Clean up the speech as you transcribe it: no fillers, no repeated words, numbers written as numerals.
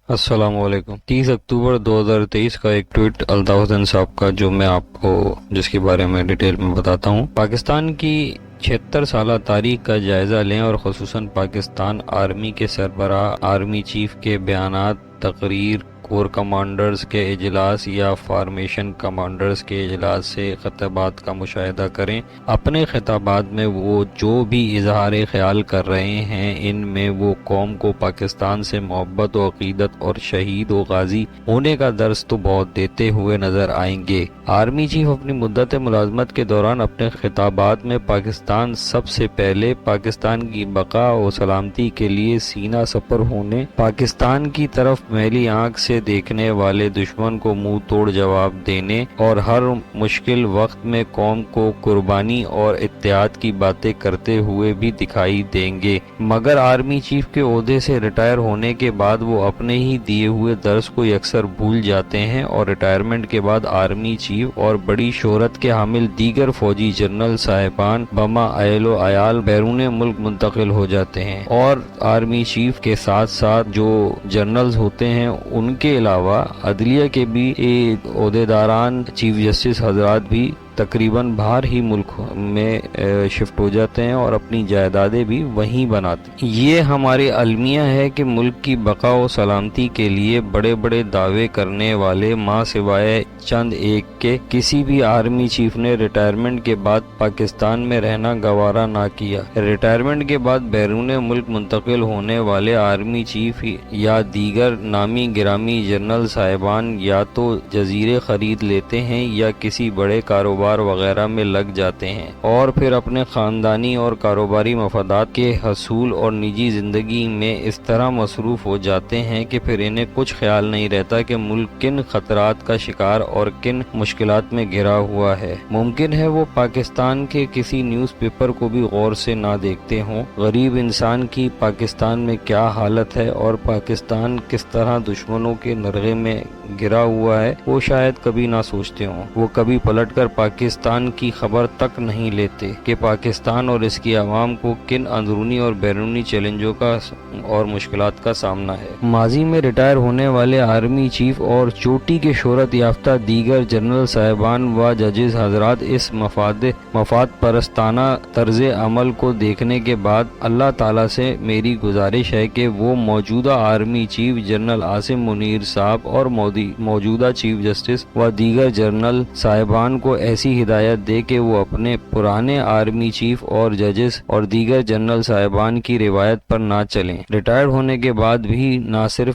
السلام علیکم۔ 30 اکتوبر 2023 کا ایک ٹویٹ الطاف حسین صاحب کا، جو میں آپ کو جس کے بارے میں ڈیٹیل میں بتاتا ہوں۔ پاکستان کی 76 سالہ تاریخ کا جائزہ لیں اور خصوصاً پاکستان آرمی کے سربراہ آرمی چیف کے بیانات، تقریر، کور کمانڈرز کے اجلاس یا فارمیشن کمانڈرز کے اجلاس سے خطابات کا مشاہدہ کریں۔ اپنے خطابات میں وہ جو بھی اظہار خیال کر رہے ہیں، ان میں وہ قوم کو پاکستان سے محبت و عقیدت اور شہید و غازی ہونے کا درس تو بہت دیتے ہوئے نظر آئیں گے۔ آرمی چیف اپنی مدت ملازمت کے دوران اپنے خطابات میں پاکستان سب سے پہلے، پاکستان کی بقا و سلامتی کے لیے سینہ سپر ہونے، پاکستان کی طرف میلی آنکھ سے دیکھنے والے دشمن کو منہ توڑ جواب دینے اور ہر مشکل وقت میں قوم کو قربانی اور اتحاد کی باتیں کرتے ہوئے بھی دکھائی دیں گے۔ مگر آرمی چیف کے عہدے سے ریٹائر ہونے کے بعد وہ اپنے ہی دیے ہوئے درس کو یکسر بھول جاتے ہیں اور ریٹائرمنٹ کے بعد آرمی چیف اور بڑی شہرت کے حامل دیگر فوجی جنرل صاحبان بما اہل و عیال بیرون ملک منتقل ہو جاتے ہیں، اور آرمی چیف کے ساتھ ساتھ جو جنرلز ہوتے ہیں ان کے علاوہ عدلیہ کے بھی عہدیداران، چیف جسٹس حضرات بھی تقریباً باہر ہی ملک میں شفٹ ہو جاتے ہیں اور اپنی جائیدادیں بھی وہیں بناتے ہیں۔ یہ ہماری المیہ ہے کہ ملک کی بقا و سلامتی کے لیے بڑے بڑے دعوے کرنے والے ماں سوائے چند ایک کے کسی بھی آرمی چیف نے ریٹائرمنٹ کے بعد پاکستان میں رہنا گوارا نہ کیا۔ ریٹائرمنٹ کے بعد بیرون ملک منتقل ہونے والے آرمی چیف یا دیگر نامی گرامی جنرل صاحبان یا تو جزیرے خرید لیتے ہیں یا کسی بڑے کاروبار وغیرہ میں لگ جاتے ہیں، اور پھر اپنے خاندانی اور کاروباری مفادات کے حصول اور نجی زندگی میں اس طرح مصروف ہو جاتے ہیں کہ پھر انہیں کچھ خیال نہیں رہتا کہ ملک کن خطرات کا شکار اور کن مشکلات میں گھرا ہوا ہے۔ ممکن ہے وہ پاکستان کے کسی نیوز پیپر کو بھی غور سے نہ دیکھتے ہوں۔ غریب انسان کی پاکستان میں کیا حالت ہے اور پاکستان کس طرح دشمنوں کے نرغے میں گرا ہوا ہے، وہ شاید کبھی نہ سوچتے ہوں۔ وہ کبھی پلٹ کر پاکستان کی خبر تک نہیں لیتے کہ پاکستان اور اس کی عوام کو کن اندرونی اور بیرونی چیلنجوں کا اور مشکلات کا سامنا ہے۔ ماضی میں ریٹائر ہونے والے آرمی چیف اور چوٹی کے شہرت یافتہ دیگر جنرل صاحبان و ججز حضرات اس مفاد پرستانہ طرز عمل کو دیکھنے کے بعد اللہ تعالیٰ سے میری گزارش ہے کہ وہ موجودہ army chief general Asim Munir صاحب اور موجودہ چیف جسٹس و دیگر جنرل صاحبان کو ایسی ہدایت دے کہ وہ اپنے پرانے آرمی چیف اور ججز اور دیگر جنرل صاحبان کی روایت پر نہ چلیں۔ ریٹائر ہونے کے بعد بھی نہ صرف